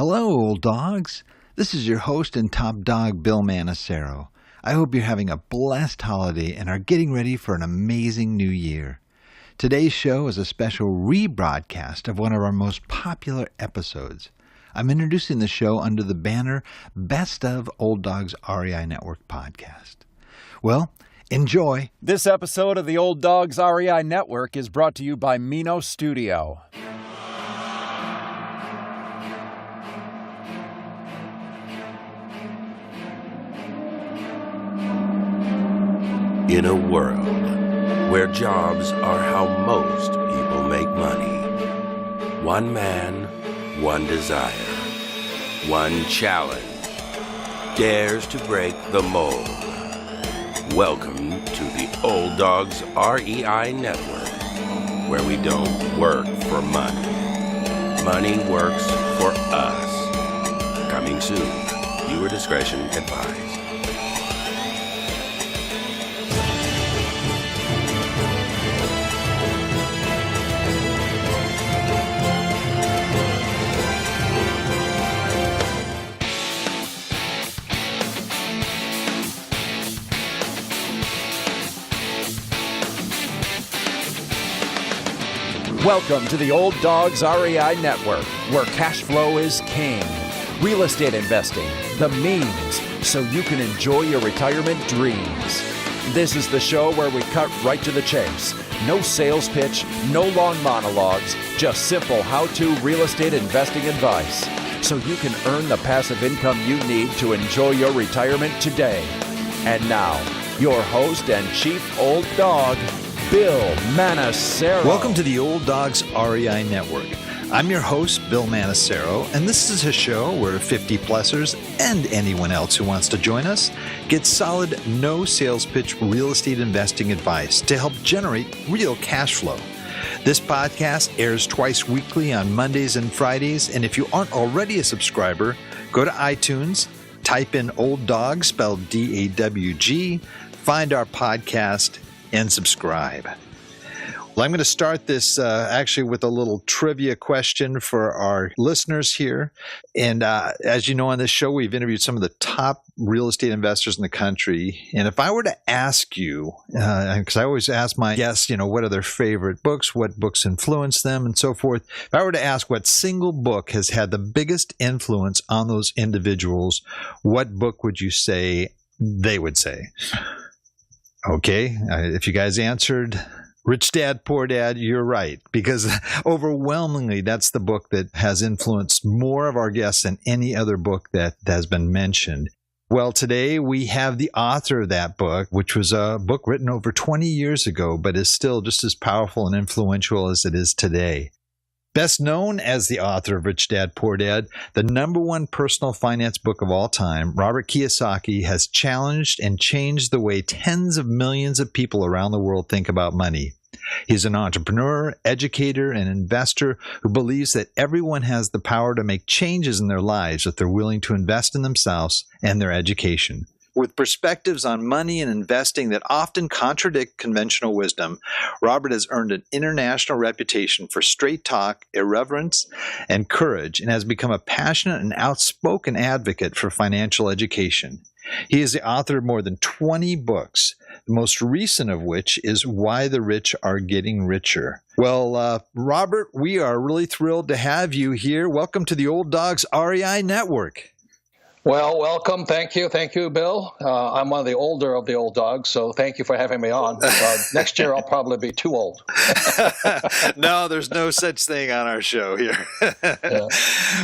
Hello, old dogs. This is your host and top dog, Bill Manacero. I hope you're having a blessed holiday and are getting ready for an amazing new year. Today's show is a special rebroadcast of one of our most popular episodes. I'm introducing the show under the banner Best of Old Dogs REI Network podcast. Well, enjoy. This episode of the Old Dogs REI Network is brought to you by Mino Studio. In a world where jobs are how most people make money, one man, one desire, one challenge dares to break the mold. Welcome to the Old Dogs REI Network, where we don't work for money. Money works for us. Coming soon. Viewer discretion advised. Welcome to the Old Dogs REI Network, where cash flow is king. Real estate investing, the means, so you can enjoy your retirement dreams. This is the show where we cut right to the chase. No sales pitch, no long monologues, just simple how-to real estate investing advice, so you can earn the passive income you need to enjoy your retirement today. And now, your host and chief old dog, Bill Manacero. Welcome to the Old Dogs REI Network. I'm your host, Bill Manacero, and this is a show where 50-plussers and anyone else who wants to join us get solid, no sales pitch real estate investing advice to help generate real cash flow. This podcast airs twice weekly on Mondays and Fridays, and if you aren't already a subscriber, go to iTunes, type in Old Dog, spelled D-A-W-G, find our podcast, and subscribe. Well, I'm going to start this actually with a little trivia question for our listeners here. And as you know, on this show, we've interviewed some of the top real estate investors in the country. And if I were to ask you, because I always ask my guests, what are their favorite books, what books influence them, and so forth. If I were to ask what single book has had the biggest influence on those individuals, what book would you say they would say? Okay, if you guys answered Rich Dad, Poor Dad, you're right, because overwhelmingly that's the book that has influenced more of our guests than any other book that has been mentioned. Well, today we have the author of that book, which was a book written over 20 years ago, but is still just as powerful and influential as it is today. Best known as the author of Rich Dad, Poor Dad, the number one personal finance book of all time, Robert Kiyosaki has challenged and changed the way tens of millions of people around the world think about money. He's an entrepreneur, educator, and investor who believes that everyone has the power to make changes in their lives if they're willing to invest in themselves and their education. With perspectives on money and investing that often contradict conventional wisdom, Robert has earned an international reputation for straight talk, irreverence, and courage, and has become a passionate and outspoken advocate for financial education. He is the author of more than 20 books, the most recent of which is Why the Rich Are Getting Richer. Well, Robert, we are really thrilled to have you here. Welcome to the Old Dogs REI Network. Well, welcome. Thank you. Thank you, Bill. I'm one of the older of the old dogs, so thank you for having me on. Next year, I'll probably be too old. No, there's no such thing on our show here. Yeah.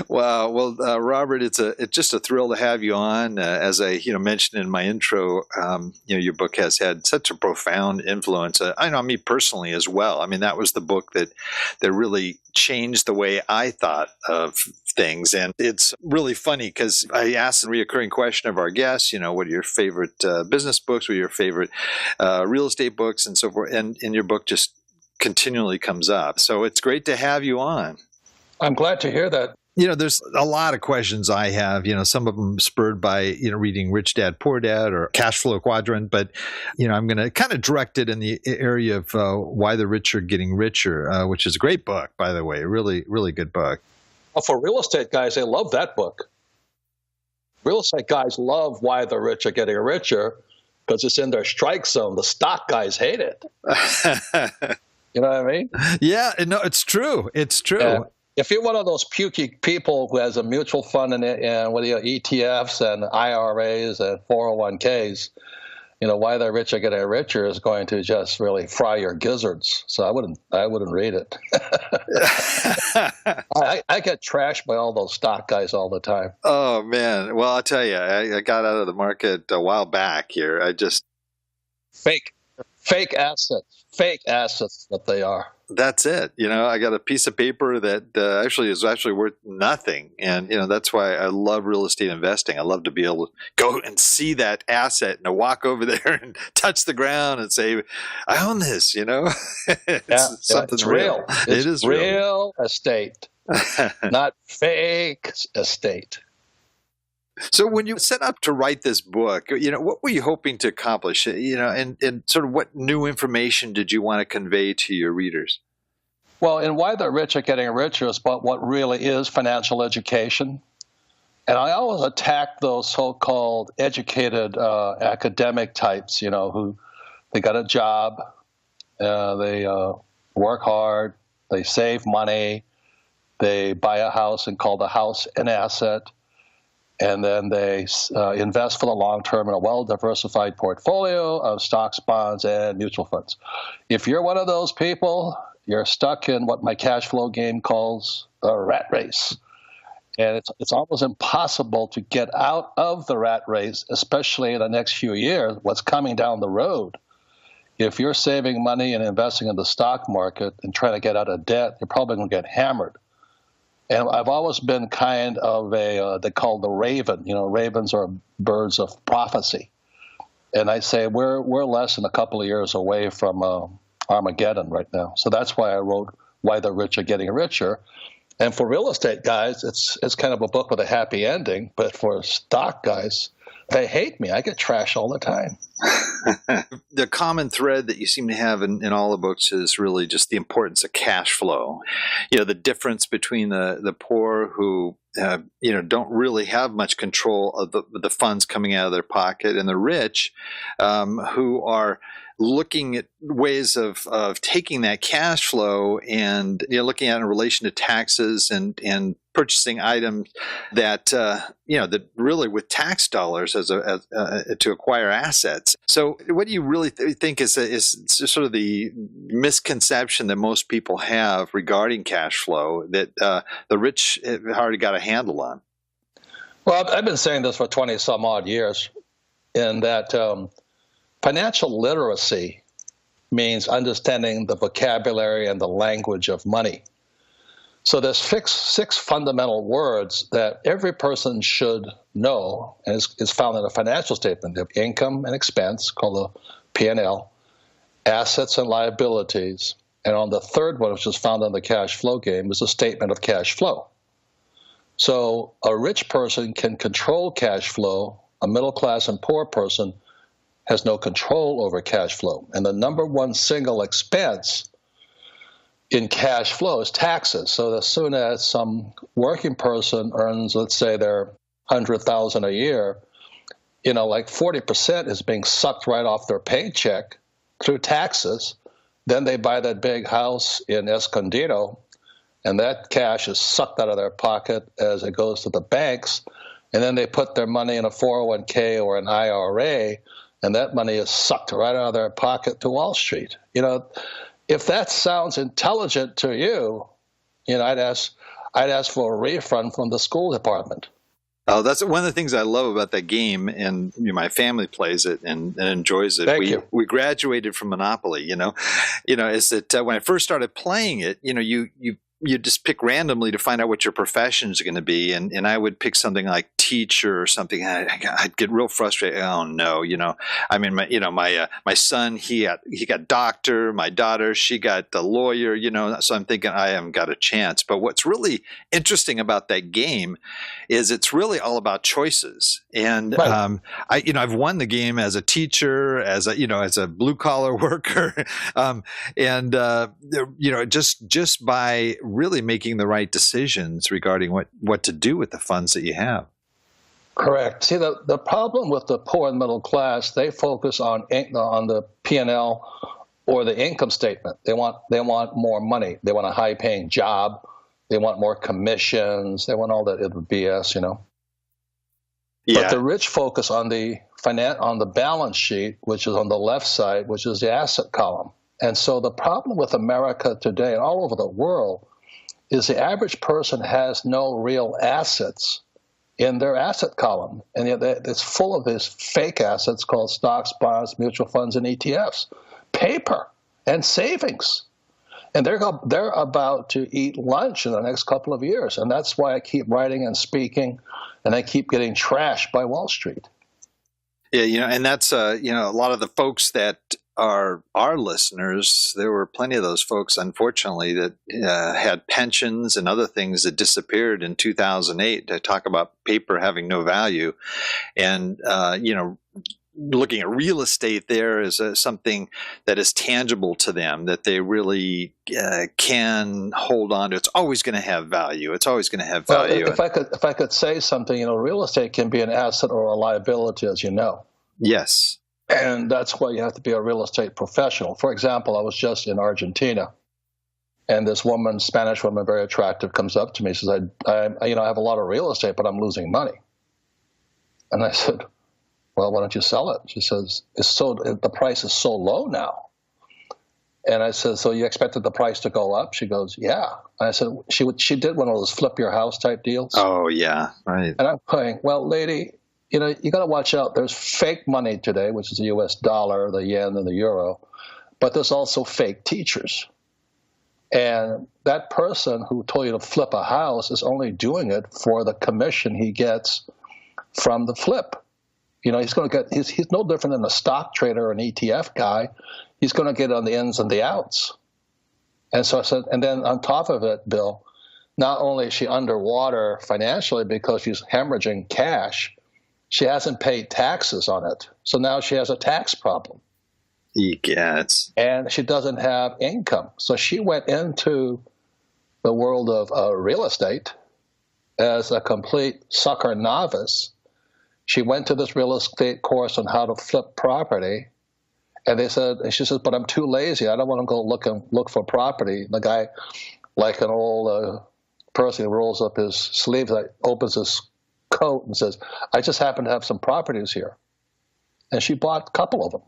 Wow. Well, Robert, it's just a thrill to have you on. As I mentioned in my intro, your book has had such a profound influence. I know me personally as well. I mean, that was the book that really changed the way I thought of things. And it's really funny because I asked the reoccurring question of our guests, what are your favorite business books? What are your favorite real estate books and so forth? And your book just continually comes up. So it's great to have you on. I'm glad to hear that. There's a lot of questions I have, some of them spurred by, reading Rich Dad, Poor Dad or Cash Flow Quadrant. But, I'm going to kind of direct it in the area of Why the Rich Are Getting Richer, which is a great book, by the way. Really, really good book. For real estate guys, they love that book. Real estate guys love Why the Rich Are Getting Richer because it's in their strike zone. The stock guys hate it. You know what I mean? Yeah, no, it's true. It's true. If you're one of those pukey people who has a mutual fund and whether you're ETFs and IRAs and 401ks, Why the Rich Are Getting Richer is going to just really fry your gizzards. So I wouldn't read it. I get trashed by all those stock guys all the time. Oh man! Well, I'll tell you, I got out of the market a while back here. I just fake assets that they are. That's it. I got a piece of paper that actually is worth nothing. And, that's why I love real estate investing. I love to be able to go and see that asset and to walk over there and touch the ground and say, I own this, It's real. It is real estate, not fake estate. So when you set up to write this book, what were you hoping to accomplish? And sort of what new information did you want to convey to your readers? Well, in Why the Rich Are Getting Richer is about what really is financial education. And I always attack those so-called educated academic types, who they got a job, they work hard, they save money, they buy a house and call the house an asset. And then they invest for the long term in a well-diversified portfolio of stocks, bonds, and mutual funds. If you're one of those people, you're stuck in what my cash flow game calls the rat race. And it's almost impossible to get out of the rat race, especially in the next few years, what's coming down the road. If you're saving money and investing in the stock market and trying to get out of debt, you're probably going to get hammered. And I've always been kind of they call the raven. Ravens are birds of prophecy. And I say we're less than a couple of years away from Armageddon right now. So that's why I wrote Why the Rich Are Getting Richer. And for real estate guys, it's kind of a book with a happy ending. But for stock guys, they hate me. I get trash all the time. The common thread that you seem to have in all the books is really just the importance of cash flow. The difference between the poor who don't really have much control of the funds coming out of their pocket and the rich who are looking at ways of taking that cash flow and looking at it in relation to taxes and purchasing items that that really with tax dollars as to acquire assets. So what do you really think is sort of the misconception that most people have regarding cash flow that the rich have already got a handle on? Well, I've been saying this for 20 some odd years, in that financial literacy means understanding the vocabulary and the language of money. So there's six fundamental words that every person should know, and is found in a financial statement. Of income and expense, called the P&L, assets and liabilities, and on the third one, which is found on the cash flow game, is a statement of cash flow. So a rich person can control cash flow. A middle class and poor person has no control over cash flow. And the number one single expense in cash flow is taxes. So as soon as some working person earns, let's say they're $100,000 a year, like 40% is being sucked right off their paycheck through taxes. Then they buy that big house in Escondido, and that cash is sucked out of their pocket as it goes to the banks. And then they put their money in a 401k or an IRA, and that money is sucked right out of their pocket to Wall Street. If that sounds intelligent to you, I'd ask for a refund from the school department. Oh, that's one of the things I love about that game, and my family plays it and enjoys it. We graduated from Monopoly. Is that when I first started playing it, you just pick randomly to find out what your profession is going to be, and I would pick something like teacher or something. I'd get real frustrated. Oh no, my son he got doctor, my daughter she got the lawyer. So I'm thinking I haven't got a chance. But what's really interesting about that game is it's really all about choices. And right. I've won the game as a teacher, as a blue collar worker, just by really making the right decisions regarding what to do with the funds that you have. Correct. See, the problem with the poor and middle class, they focus on the P&L or the income statement. They want more money. They want a high-paying job. They want more commissions. They want all that BS, Yeah. But the rich focus on the balance sheet, which is on the left side, which is the asset column. And so the problem with America today and all over the world is the average person has no real assets in their asset column. And yet it's full of these fake assets called stocks, bonds, mutual funds, and ETFs, paper and savings. And they're about to eat lunch in the next couple of years. And that's why I keep writing and speaking, and I keep getting trashed by Wall Street. Yeah, and that's, a lot of the folks that are our listeners, there were plenty of those folks, unfortunately, that had pensions and other things that disappeared in 2008 to talk about paper having no value. And, looking at real estate there is something that is tangible to them, that they really can hold on to. It's always going to have value. It's always going to have value. Well, if I could say something, real estate can be an asset or a liability, as you know. Yes. And that's why you have to be a real estate professional. For example, I was just in Argentina, and this woman, Spanish woman, very attractive, comes up to me and says, I have a lot of real estate, but I'm losing money. And I said, well, why don't you sell it? She says, the price is so low now. And I said, so you expected the price to go up? She goes, yeah. And I said, she did one of those flip your house type deals. Oh, yeah, right. And I'm going, well, lady, you got to watch out. There's fake money today, which is the U.S. dollar, the yen, and the euro. But there's also fake teachers. And that person who told you to flip a house is only doing it for the commission he gets from the flip. He's going to get, he's no different than a stock trader or an ETF guy. He's going to get on the ins and the outs. And so I said, and then on top of it, Bill, not only is she underwater financially because she's hemorrhaging cash, she hasn't paid taxes on it. So now she has a tax problem. Yes. And she doesn't have income. So she went into the world of real estate as a complete sucker novice. She went to this real estate course on how to flip property, and she said, but I'm too lazy. I don't want to go look for property. The guy, like an old person who rolls up his sleeves, opens his coat and says, I just happen to have some properties here. And she bought a couple of them.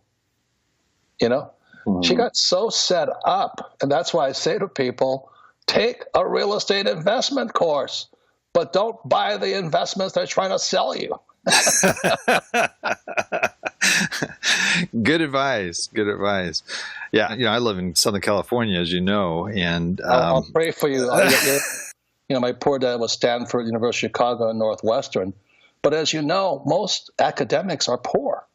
Mm-hmm. She got so set up, and that's why I say to people, take a real estate investment course, but don't buy the investments they're trying to sell you. Good advice. Yeah, I live in Southern California, as you know, and I'll pray for you. My poor dad was Stanford, University of Chicago, and Northwestern. But as you know, most academics are poor,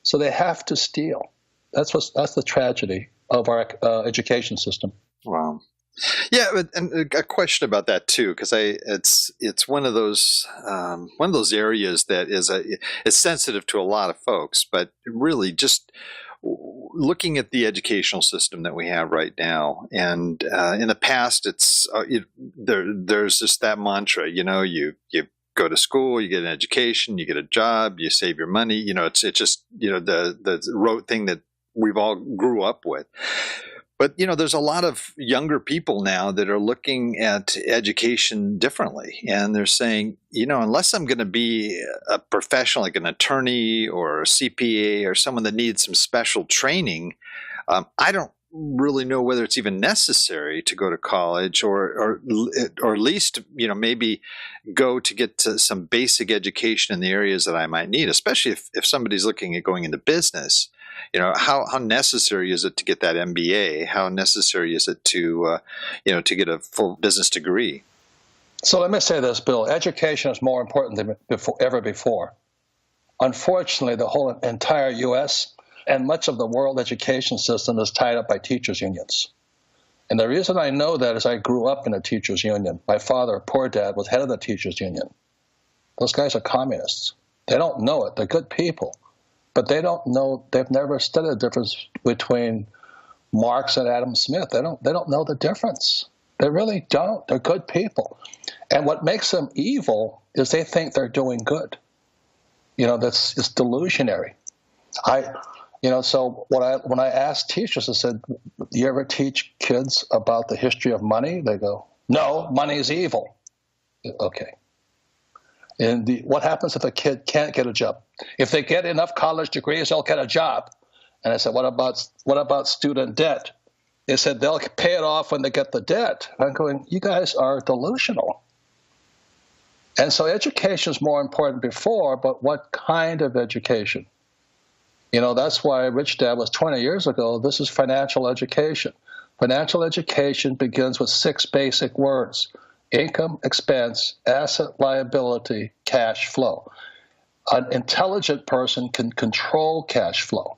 so they have to steal. That's the tragedy of our education system. Wow. Yeah, and a question about that too, because it's one of those areas that is sensitive to a lot of folks, but really just looking at the educational system that we have right now, and in the past, there's just that mantra, you go to school, you get an education, you get a job, you save your money, it's just the rote thing that we've all grew up with. But, there's a lot of younger people now that are looking at education differently. And they're saying, unless I'm going to be a professional, like an attorney or a CPA or someone that needs some special training, I don't really know whether it's even necessary to go to college or at least, maybe go to get to some basic education in the areas that I might need, especially if somebody's looking at going into business. How necessary is it to get that MBA? How necessary is it to get a full business degree? So let me say this, Bill. Education is more important than ever before. Unfortunately, the whole entire U.S. and much of the world education system is tied up by teachers' unions. And the reason I know that is I grew up in a teachers' union. My father, poor dad, was head of the teachers' union. Those guys are communists. They don't know it. They're good people. But they don't know, they've never studied the difference between Marx and Adam Smith. They don't know the difference. They really don't. They're good people. And what makes them evil is they think they're doing good. That's it's delusionary. So when I asked teachers, I said, "Do you ever teach kids about the history of money?" They go, "No, money is evil." Okay. And what happens if a kid can't get a job? If they get enough college degrees, they'll get a job. And I said, what about student debt? They said they'll pay it off when they get the debt. I'm going, you guys are delusional. And so education is more important before, but what kind of education? That's why Rich Dad was 20 years ago. This is financial education. Financial education begins with 6 basic words: income, expense, asset, liability, cash flow. An intelligent person can control cash flow.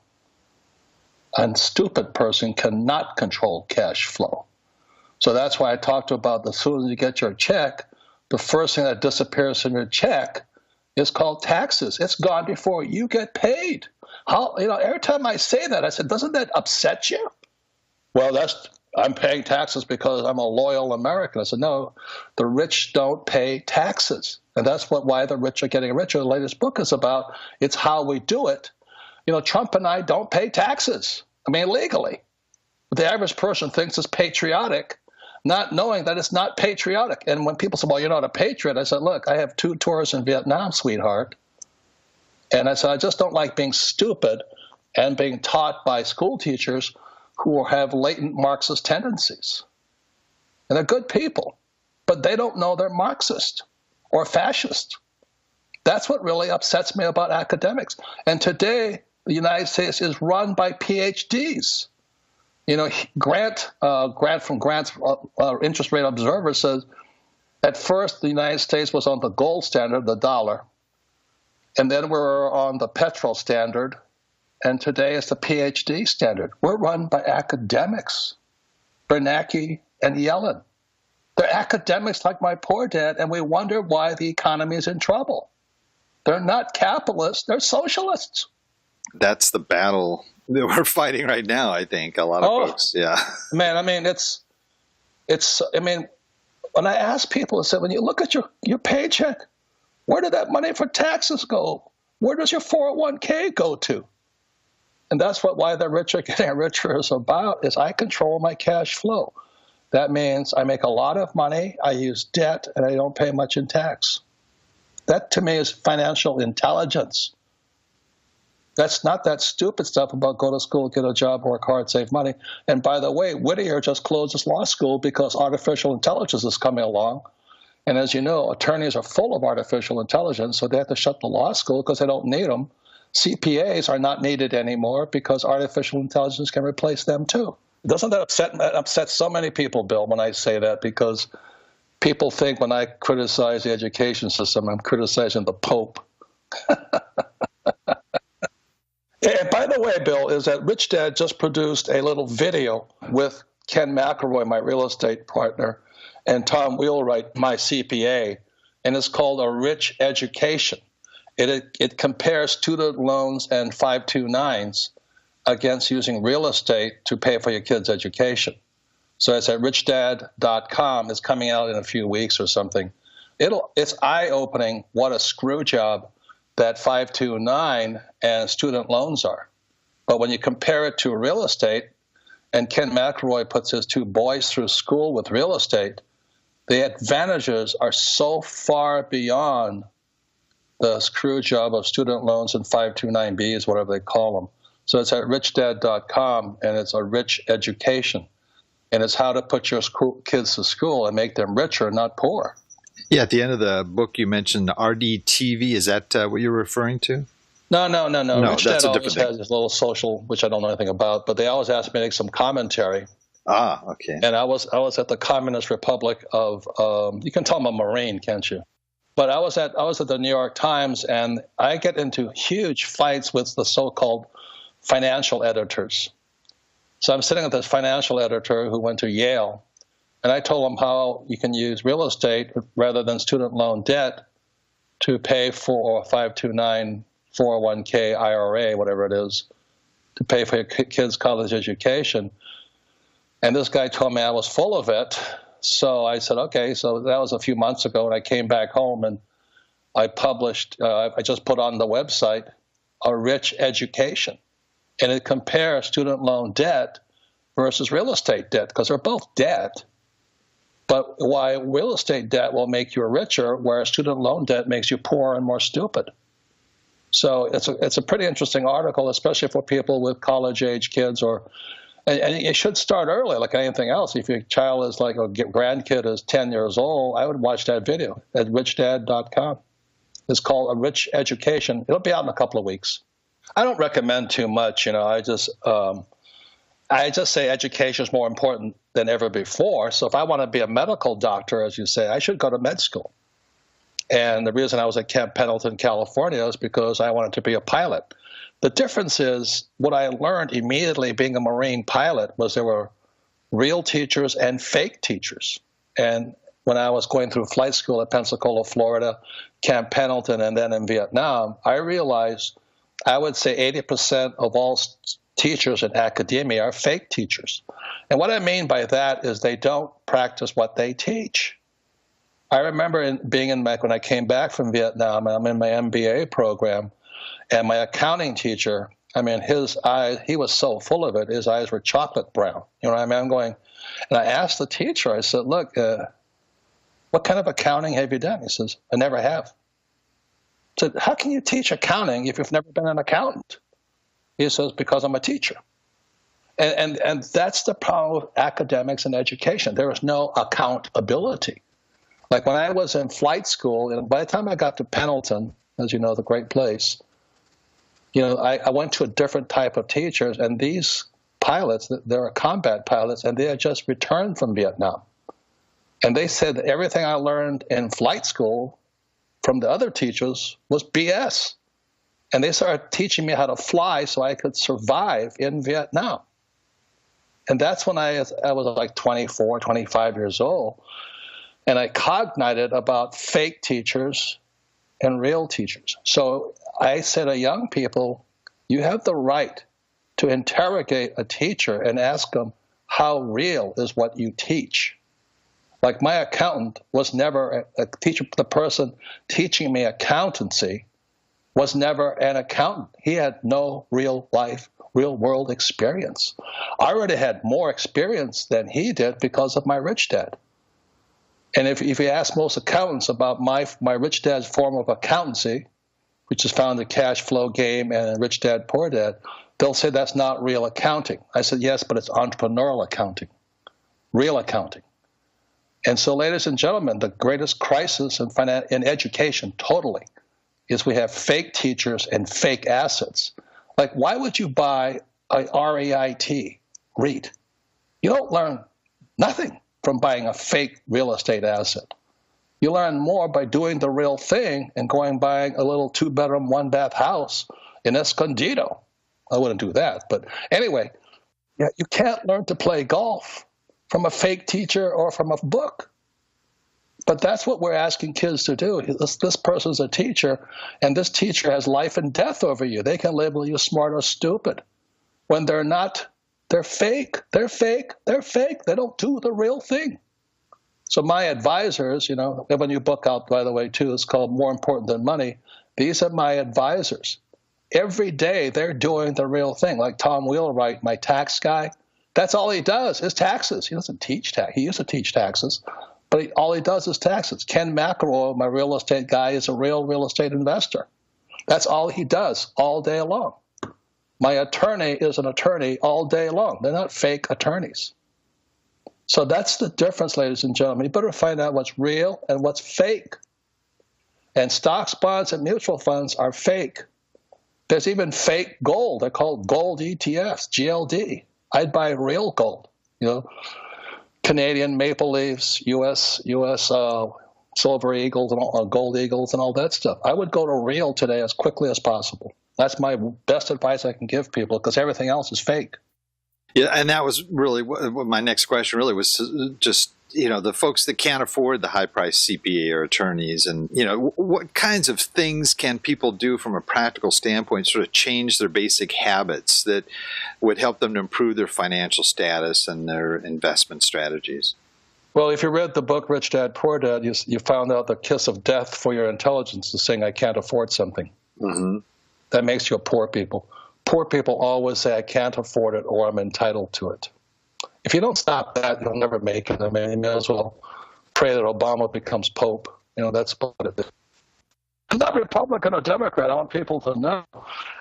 A stupid person cannot control cash flow. So that's why I talked about as soon as you get your check, the first thing that disappears from your check is called taxes. It's gone before you get paid. Every time I say that, I said, doesn't that upset you? Well, I'm paying taxes because I'm a loyal American. I said, no, the rich don't pay taxes. And that's why the rich are getting richer. The latest book is about, it's how we do it. Trump and I don't pay taxes. Legally. But the average person thinks it's patriotic, not knowing that it's not patriotic. And when people say, well, you're not a patriot, I said, look, I have 2 tours in Vietnam, sweetheart. And I said, I just don't like being stupid and being taught by school teachers who have latent Marxist tendencies. And they're good people, but they don't know they're Marxist or fascist. That's what really upsets me about academics. And today, the United States is run by PhDs. Grant from Grant's Interest Rate Observer says, at first, the United States was on the gold standard, the dollar, and then we're on the petrol standard, and today it's the PhD standard. We're run by academics, Bernanke and Yellen. They're academics like my poor dad, and we wonder why the economy is in trouble. They're not capitalists, they're socialists. That's the battle that we're fighting right now, I think, a lot of folks. Yeah. Man, when I ask people, I said, when you look at your paycheck, where did that money for taxes go? Where does your 401k go to? And that's why the rich are getting richer is about, is I control my cash flow. That means I make a lot of money, I use debt, and I don't pay much in tax. That, to me, is financial intelligence. That's not that stupid stuff about go to school, get a job, work hard, save money. And by the way, Whittier just closed his law school because artificial intelligence is coming along. And as you know, attorneys are full of artificial intelligence, so they have to shut the law school because they don't need them. CPAs are not needed anymore because artificial intelligence can replace them too. Doesn't that upset so many people, Bill, when I say that? Because people think when I criticize the education system, I'm criticizing the Pope. And by the way, Bill, is that Rich Dad just produced a little video with Ken McElroy, my real estate partner, and Tom Wheelwright, my CPA, and it's called A Rich Education. It compares student loans and 529s against using real estate to pay for your kids' education. So it's at richdad.com. It's coming out in a few weeks or something. It's eye-opening what a screw job that 529 and student loans are. But when you compare it to real estate, and Ken McElroy puts his 2 boys through school with real estate, the advantages are so far beyond the screw job of student loans and 529Bs, whatever they call them. So it's at richdad.com, and it's a rich education. And it's how to put your kids to school and make them richer, not poor. Yeah, at the end of the book, you mentioned RDTV. Is that what you're referring to? No. that's Rich Dad a always different thing. has this little social, which I don't know anything about, but they always ask me to make some commentary. Ah, okay. And I was at the Communist Republic of, you can tell I'm a Marine, can't you? But I was at the New York Times, and I get into huge fights with the so-called financial editors. So I'm sitting with this financial editor who went to Yale, and I told him how you can use real estate rather than student loan debt to pay for a 529 401k IRA, whatever it is, to pay for your kids' college education. And this guy told me I was full of it. So I said, okay, so that was a few months ago, and I came back home and I published, I just put on the website, A Rich Education. And it compares student loan debt versus real estate debt, because they're both debt. But why real estate debt will make you richer, whereas student loan debt makes you poorer and more stupid. So it's a pretty interesting article, especially for people with college-age kids, and you should start early, like anything else. If your child is like a grandkid is 10 years old, I would watch that video at richdad.com. It's called A Rich Education. It'll be out in a couple of weeks. I don't recommend too much. I just say education is more important than ever before. So if I want to be a medical doctor, as you say, I should go to med school. And the reason I was at Camp Pendleton, California, is because I wanted to be a pilot. The difference is what I learned immediately being a Marine pilot was there were real teachers and fake teachers. And when I was going through flight school at Pensacola, Florida, Camp Pendleton, and then in Vietnam, I realized I would say 80% of all teachers in academia are fake teachers. And what I mean by that is they don't practice what they teach. I remember when I came back from Vietnam, I'm in my MBA program, and my accounting teacher, his eyes, he was so full of it, his eyes were chocolate brown. You know what I mean? I'm going, and I asked the teacher, I said, look, what kind of accounting have you done? He says, I never have. I said, how can you teach accounting if you've never been an accountant? He says, because I'm a teacher. And that's the problem with academics and education. There is no accountability. Like when I was in flight school, and by the time I got to Pendleton, as you know, the great place, I went to a different type of teachers, and these pilots, they're combat pilots, and they had just returned from Vietnam. And they said that everything I learned in flight school from the other teachers was BS. And they started teaching me how to fly so I could survive in Vietnam. And that's when I was like 24, 25 years old. And I cognited about fake teachers and real teachers. So I say to young people, you have the right to interrogate a teacher and ask them, how real is what you teach? Like my accountant was never a teacher. The person teaching me accountancy was never an accountant. He had no real world experience. I already had more experience than he did because of my rich dad. And if you ask most accountants about my rich dad's form of accountancy, which is found in Cash Flow Game and Rich Dad, Poor Dad, they'll say that's not real accounting. I said, yes, but it's entrepreneurial accounting, real accounting. And so, ladies and gentlemen, the greatest crisis in education totally is we have fake teachers and fake assets. Like, why would you buy a REIT? You don't learn nothing from buying a fake real estate asset. You learn more by doing the real thing and buying a little 2-bedroom, 1-bath house in Escondido. I wouldn't do that. But anyway, you can't learn to play golf from a fake teacher or from a book. But that's what we're asking kids to do. This person's a teacher, and this teacher has life and death over you. They can label you smart or stupid. When they're not, they're fake. They're fake. They're fake. They don't do the real thing. So my advisors, we have a new book out, by the way, too. It's called More Important Than Money. These are my advisors. Every day they're doing the real thing. Like Tom Wheelwright, my tax guy, that's all he does is taxes. He doesn't teach tax. He used to teach taxes, but all he does is taxes. Ken McElroy, my real estate guy, is a real estate investor. That's all he does all day long. My attorney is an attorney all day long. They're not fake attorneys. So that's the difference, ladies and gentlemen. You better find out what's real and what's fake. And stocks, bonds, and mutual funds are fake. There's even fake gold. They're called gold ETFs, GLD. I'd buy real gold, Canadian maple leaves, U.S. silver eagles and gold eagles and all that stuff. I would go to real today as quickly as possible. That's my best advice I can give people because everything else is fake. Yeah, and that was really what my next question really was just, the folks that can't afford the high-priced CPA or attorneys and, what kinds of things can people do from a practical standpoint, sort of change their basic habits that would help them to improve their financial status and their investment strategies? Well, if you read the book Rich Dad, Poor Dad, you found out the kiss of death for your intelligence is saying, I can't afford something. Mm-hmm. That makes you a poor people. Poor people always say, I can't afford it or I'm entitled to it. If you don't stop that, you'll never make it. I mean, you may as well pray that Obama becomes Pope. That's what it is. I'm not Republican or Democrat. I want people to know.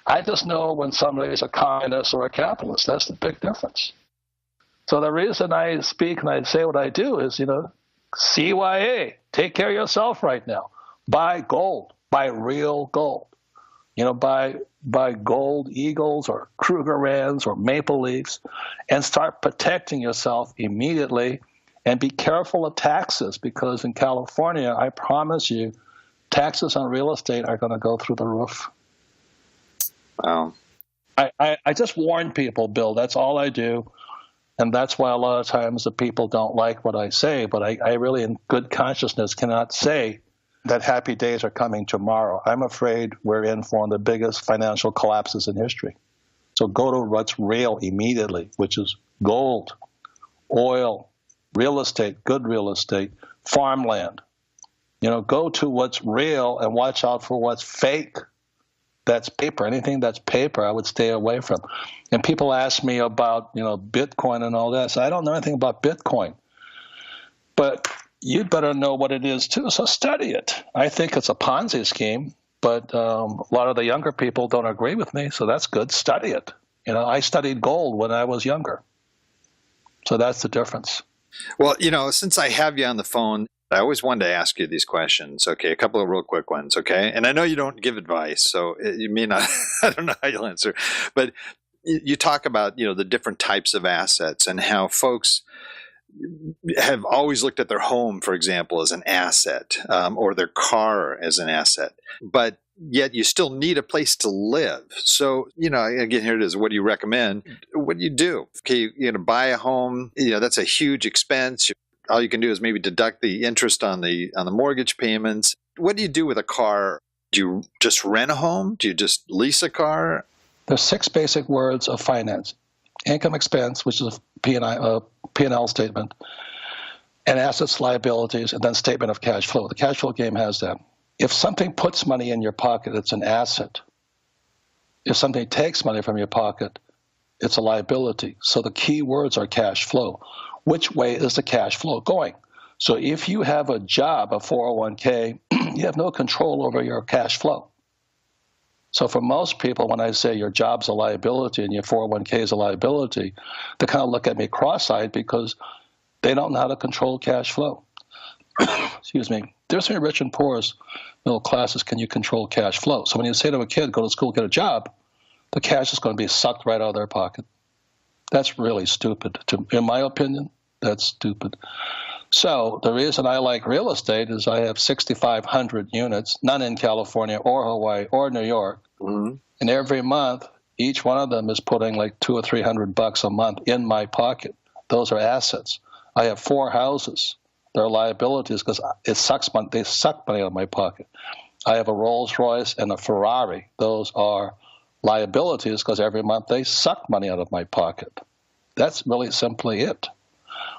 I just know when somebody's a communist or a capitalist. That's the big difference. So the reason I speak and I say what I do is, CYA, take care of yourself right now. Buy gold, buy real gold. Buy gold eagles or Krugerrands or maple leafs and start protecting yourself immediately, and be careful of taxes, because in California, I promise you, taxes on real estate are going to go through the roof. Wow. I just warn people, Bill. That's all I do. And that's why a lot of times the people don't like what I say. But I really, in good consciousness, cannot say that happy days are coming tomorrow. I'm afraid we're in for one of the biggest financial collapses in history. So go to what's real immediately, which is gold, oil, real estate, good real estate, farmland. Go to what's real and watch out for what's fake. That's paper. Anything that's paper, I would stay away from. And people ask me about, Bitcoin and all that. So I don't know anything about Bitcoin. But you'd better know what it is, too. So study it. I think it's a Ponzi scheme, but a lot of the younger people don't agree with me. So that's good. Study it. I studied gold when I was younger. So that's the difference. Well, since I have you on the phone, I always wanted to ask you these questions. Okay, a couple of real quick ones, okay? And I know you don't give advice, so you may not, I don't know how you'll answer. But you talk about, the different types of assets and how folks have always looked at their home, for example, as an asset, or their car as an asset. But yet you still need a place to live. So, again, here it is. What do you recommend? What do you do? Okay, you're going to buy a home. That's a huge expense. All you can do is maybe deduct the interest on the mortgage payments. What do you do with a car? Do you just rent a home? Do you just lease a car? There's 6 basic words of finance: income, expense, which is a P&L statement, and assets, liabilities, and then statement of cash flow. The cash flow game has that. If something puts money in your pocket, it's an asset. If something takes money from your pocket, it's a liability. So the key words are cash flow. Which way is the cash flow going? So if you have a job, a 401k, you have no control over your cash flow. So for most people, when I say your job's a liability and your 401k is a liability, they kind of look at me cross-eyed because they don't know how to control cash flow. Excuse me. There's any rich and poor's middle classes, can you control cash flow? So when you say to a kid, go to school, get a job, the cash is going to be sucked right out of their pocket. That's really stupid. In my opinion, that's stupid. So the reason I like real estate is I have 6,500 units, none in California or Hawaii or New York. Mm-hmm. And every month, each one of them is putting like $200 or $300 a month in my pocket. Those are assets. I have 4 houses. They're liabilities because they suck money out of my pocket. I have a Rolls Royce and a Ferrari. Those are liabilities because every month they suck money out of my pocket. That's really simply it.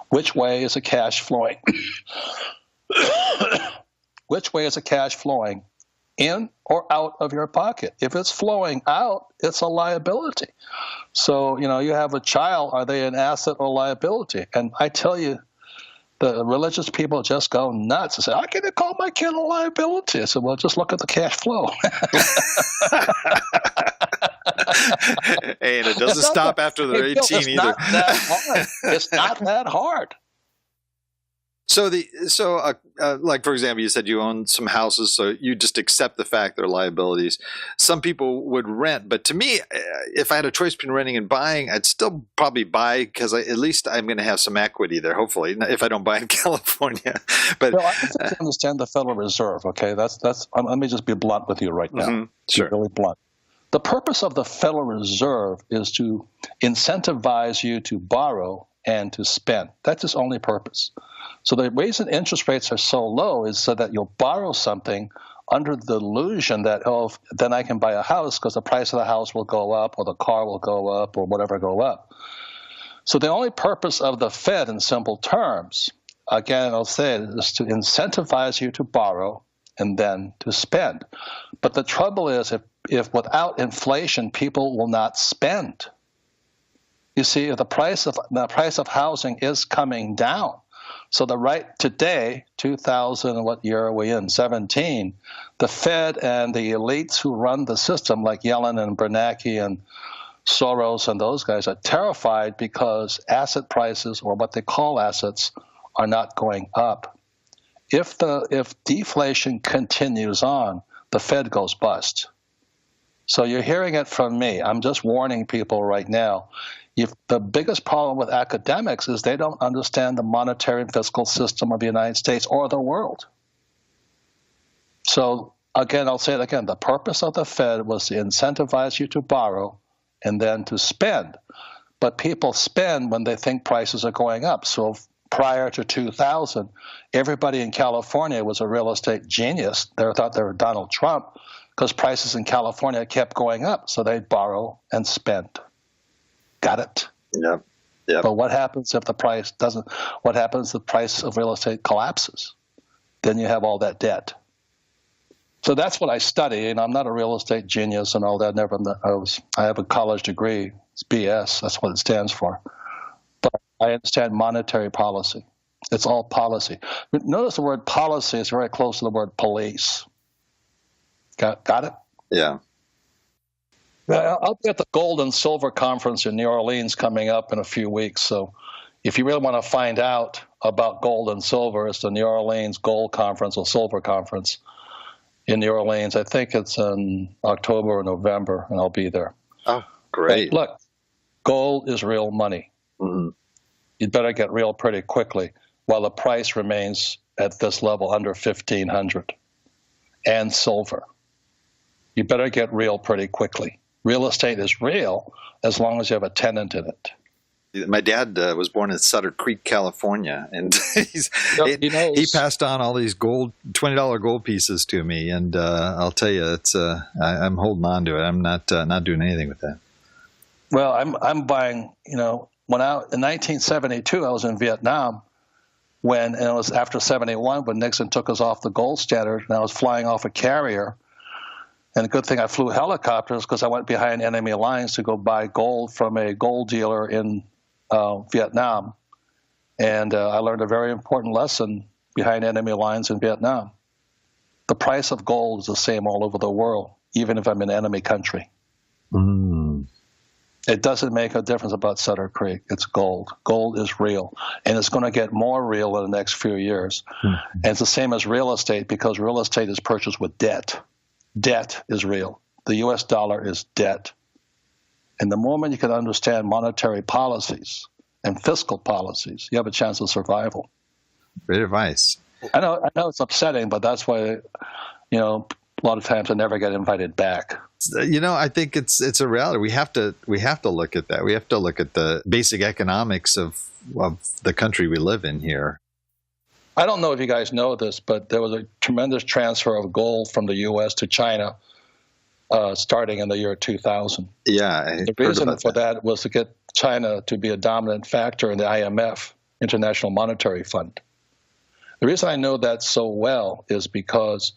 Which way is the cash flowing? Which way is the cash flowing? In or out of your pocket? If it's flowing out, it's a liability. So, you have a child, are they an asset or liability? And I tell you, the religious people just go nuts and say, I can't call my kid a liability. I said, well, just look at the cash flow. Hey, and it doesn't stop after they're 18 it's either. Not that hard. It's not that hard. So like, for example, you said you own some houses, so you just accept the fact they're liabilities. Some people would rent, but to me, if I had a choice between renting and buying, I'd still probably buy because at least I'm going to have some equity there, hopefully, if I don't buy in California. But I think you understand the Federal Reserve, okay? That's. Let me just be blunt with you right now. Mm-hmm. Sure. Be really blunt. The purpose of the Federal Reserve is to incentivize you to borrow and to spend. That's its only purpose. So the reason interest rates are so low is so that you'll borrow something under the illusion that, then I can buy a house because the price of the house will go up or the car will go up or whatever go up. So the only purpose of the Fed, in simple terms, again, I'll say it, is to incentivize you to borrow and then to spend. But the trouble is, if without inflation, people will not spend. You see, the price of housing is coming down. So today, 2000, what year are we in? 17. The Fed and the elites who run the system, like Yellen and Bernanke and Soros and those guys, are terrified because asset prices, or what they call assets, are not going up. If deflation continues on, the Fed goes bust. So you're hearing it from me. I'm just warning people right now. The biggest problem with academics is they don't understand the monetary and fiscal system of the United States or the world. So again, I'll say it again. The purpose of the Fed was to incentivize you to borrow and then to spend. But people spend when they think prices are going up. So prior to 2000, everybody in California was a real estate genius. They thought they were Donald Trump because prices in California kept going up. So they'd borrow and spend. Got it? Yeah. But what happens if the price doesn't? What happens if the price of real estate collapses? Then you have all that debt. So that's what I study, and I'm not a real estate genius and all that. I have a college degree. It's BS. That's what it stands for. But I understand monetary policy. It's all policy. Notice the word policy is very close to the word police. Got it? Yeah. I'll be at the Gold and Silver Conference in New Orleans coming up in a few weeks. So if you really want to find out about gold and silver, it's the New Orleans Gold Conference or Silver Conference in New Orleans. I think it's in October or November, and I'll be there. Oh, great. But look, gold is real money. Mm-hmm. You'd better get real pretty quickly while the price remains at this level under 1,500. And silver. You better get real pretty quickly. Real estate is real as long as you have a tenant in it. My dad was born in Sutter Creek, California, and he passed on all these $20 gold pieces to me, and I'll tell you, I'm holding on to it. I'm not doing anything with that. Well, I'm buying. In 1972, I was in Vietnam and it was after 71 when Nixon took us off the gold standard, and I was flying off a carrier. And a good thing I flew helicopters because I went behind enemy lines to go buy gold from a gold dealer in Vietnam. And I learned a very important lesson behind enemy lines in Vietnam. The price of gold is the same all over the world, even if I'm in enemy country. Mm. It doesn't make a difference about Sutter Creek. It's gold. Gold is real. And it's going to get more real in the next few years. Mm-hmm. And it's the same as real estate because real estate is purchased with debt. Debt is real. The U.S. dollar is debt. And the moment you can understand monetary policies and fiscal policies, you have a chance of survival. Great advice. I know it's upsetting, but that's why, a lot of times I never get invited back. I think it's a reality. We have to look at that. We have to look at the basic economics of the country we live in here. I don't know if you guys know this, but there was a tremendous transfer of gold from the U.S. to China starting in the year 2000. Yeah. The reason for that was to get China to be a dominant factor in the IMF, International Monetary Fund. The reason I know that so well is because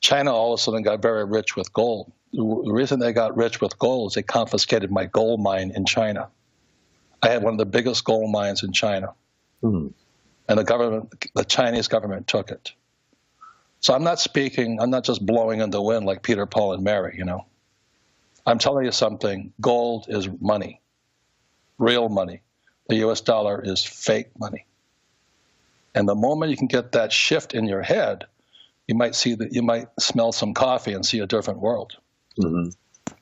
China all of a sudden got very rich with gold. The reason they got rich with gold is they confiscated my gold mine in China. I had one of the biggest gold mines in China. Mm. And the Chinese government took it. So I'm not just blowing in the wind like Peter, Paul, and Mary, I'm telling you something. Gold is money, real money. The U.S. dollar is fake money. And the moment you can get that shift in your head, you might smell some coffee and see a different world. Mm-hmm.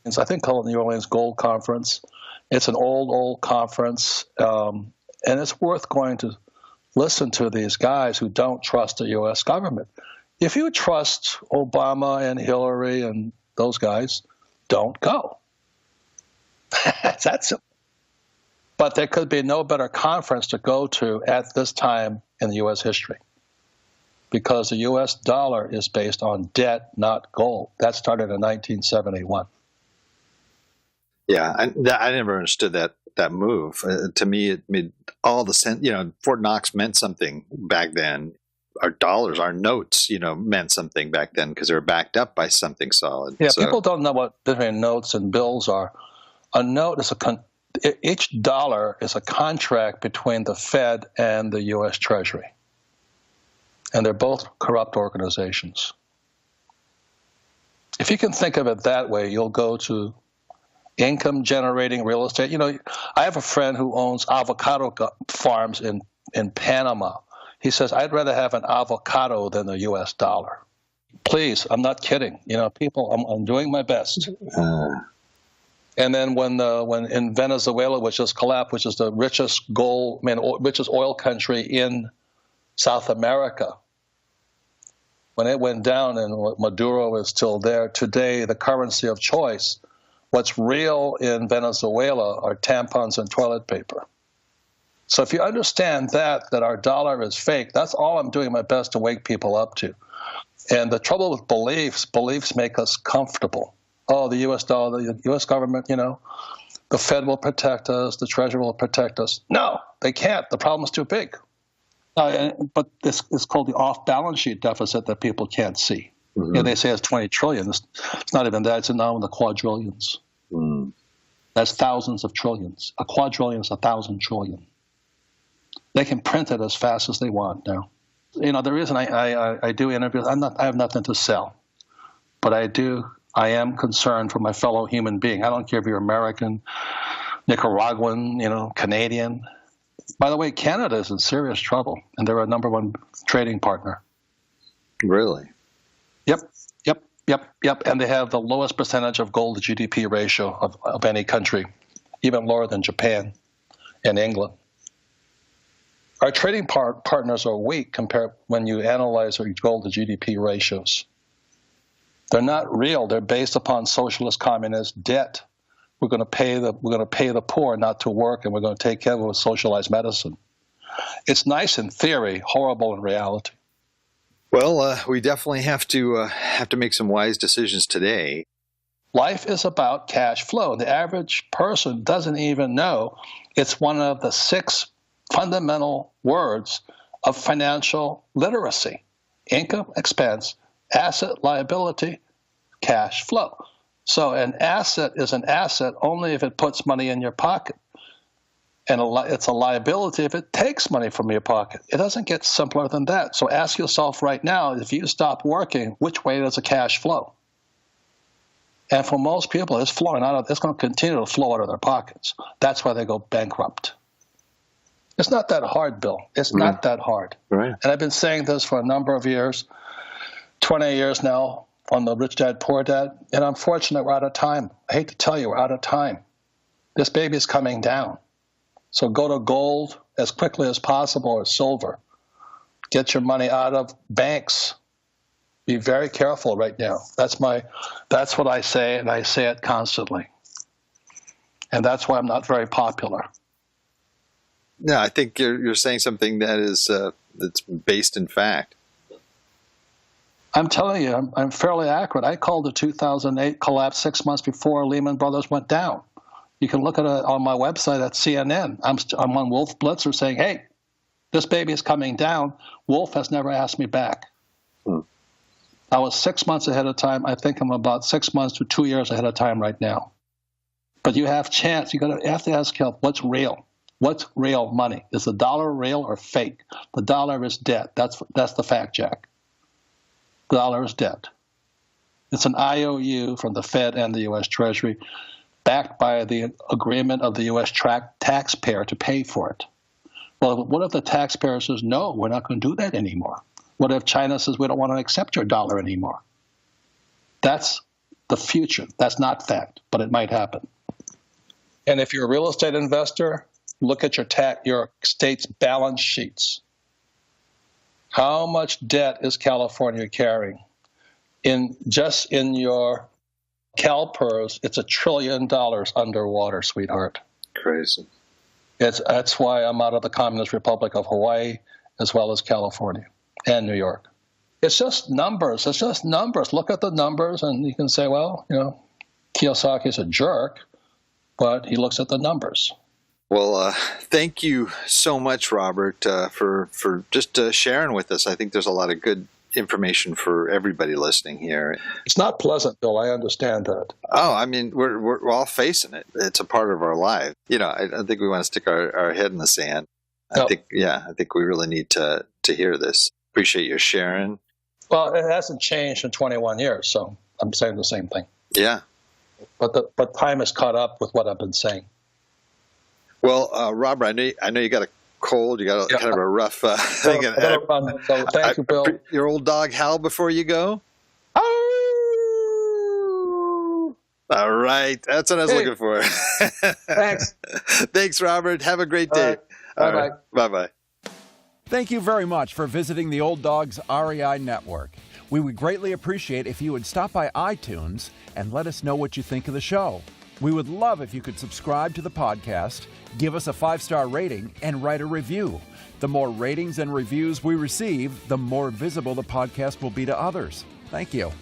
It's, I think, called the New Orleans Gold Conference. It's an old conference, and it's worth going to listen to these guys who don't trust the U.S. government. If you trust Obama and Hillary and those guys, don't go. It's that simple. But there could be no better conference to go to at this time in U.S. history because the U.S. dollar is based on debt, not gold. That started in 1971. Yeah, I never understood that that move. To me, it made all the sense. Fort Knox meant something back then. Our dollars, our notes, meant something back then because they were backed up by something solid. Yeah, people don't know what different notes and bills are. A note is each dollar is a contract between the Fed and the U.S. Treasury. And they're both corrupt organizations. If you can think of it that way, you'll go to income-generating real estate. I have a friend who owns avocado farms in Panama. He says, I'd rather have an avocado than the U.S. dollar. Please, I'm not kidding. People, I'm doing my best. And then when in Venezuela, which just collapsed, which is the richest oil country in South America, when it went down and Maduro is still there, today the currency of choice, what's real in Venezuela are tampons and toilet paper. So if you understand that our dollar is fake, that's all I'm doing my best to wake people up to. And the trouble with beliefs make us comfortable. Oh, the U.S. dollar, the U.S. government, the Fed will protect us, the Treasury will protect us. No, they can't. The problem is too big. But this is called the off-balance sheet deficit that people can't see. Mm-hmm. They say it's 20 trillion. It's not even that. It's now in the quadrillions. Mm. That's thousands of trillions. A quadrillion is 1,000 trillion. They can print it as fast as they want now. The reason I do interviews, I have nothing to sell, but I am concerned for my fellow human being. I don't care if you're American, Nicaraguan, Canadian. By the way, Canada is in serious trouble, and they're our number one trading partner. Really? Yep. And they have the lowest percentage of gold to GDP ratio of any country, even lower than Japan and England. Our trading partners are weak compared when you analyze our gold to GDP ratios. They're not real. They're based upon socialist communist debt. We're going to pay the poor not to work, and we're going to take care of it with socialized medicine. It's nice in theory, horrible in reality. Well, we definitely have to make some wise decisions today. Life is about cash flow. The average person doesn't even know it's one of the 6 fundamental words of financial literacy: income, expense, asset, liability, cash flow. So an asset is an asset only if it puts money in your pocket. And it's a liability if it takes money from your pocket. It doesn't get simpler than that. So ask yourself right now, if you stop working, which way does the cash flow? And for most people, it's going to continue to flow out of their pockets. That's why they go bankrupt. It's not that hard, Bill. It's not that hard. Right. And I've been saying this for a number of years, 20 years now, on the Rich Dad, Poor Dad. And unfortunately, we're out of time. I hate to tell you, we're out of time. This baby's coming down. So go to gold as quickly as possible, or silver. Get your money out of banks. Be very careful right now. That's what I say, and I say it constantly. And that's why I'm not very popular. No, I think you're saying something that is that's based in fact. I'm telling you, I'm fairly accurate. I called the 2008 collapse 6 months before Lehman Brothers went down. You can look at it on my website at CNN. I'm on Wolf Blitzer saying, hey, this baby is coming down. Wolf has never asked me back. I was 6 months ahead of time. I think I'm about 6 months to 2 years ahead of time right now. But you have chance. You have to ask yourself, what's real? What's real money? Is the dollar real or fake? The dollar is debt. That's the fact, Jack. The dollar is debt. It's an IOU from the Fed and the U.S. Treasury, backed by the agreement of the U.S. taxpayer to pay for it. Well, what if the taxpayer says, no, we're not going to do that anymore? What if China says, we don't want to accept your dollar anymore? That's the future. That's not fact, but it might happen. And if you're a real estate investor, look at your state's balance sheets. How much debt is California carrying? In your CalPERS, it's $1 trillion underwater, sweetheart. Crazy. That's why I'm out of the Communist Republic of Hawaii as well as California and New York. It's just numbers. It's just numbers. Look at the numbers, and you can say, well, Kiyosaki's a jerk, but he looks at the numbers. Well, thank you so much, Robert, for just sharing with us. I think there's a lot of good information for everybody listening here. It's not pleasant, Bill. I understand that. Oh, I mean, we're all facing it. It's a part of our life. I don't think we want to stick our head in the sand. I think we really need to hear this. Appreciate your sharing. Well, it hasn't changed in 21 years, so I'm saying the same thing. Yeah. But time has caught up with what I've been saying. Well, Robert, I know you got a cold. You got kind of a rough thing. So thank you, Bill. Your old dog Hal before you go. Oh! All right, that's what I was looking for. Thanks. Thanks, Robert. Have a great day. All right. Bye-bye. Bye-bye. Thank you very much for visiting the Old Dog's REI Network. We would greatly appreciate if you would stop by iTunes and let us know what you think of the show. We would love if you could subscribe to the podcast, give us a 5-star rating, and write a review. The more ratings and reviews we receive, the more visible the podcast will be to others. Thank you.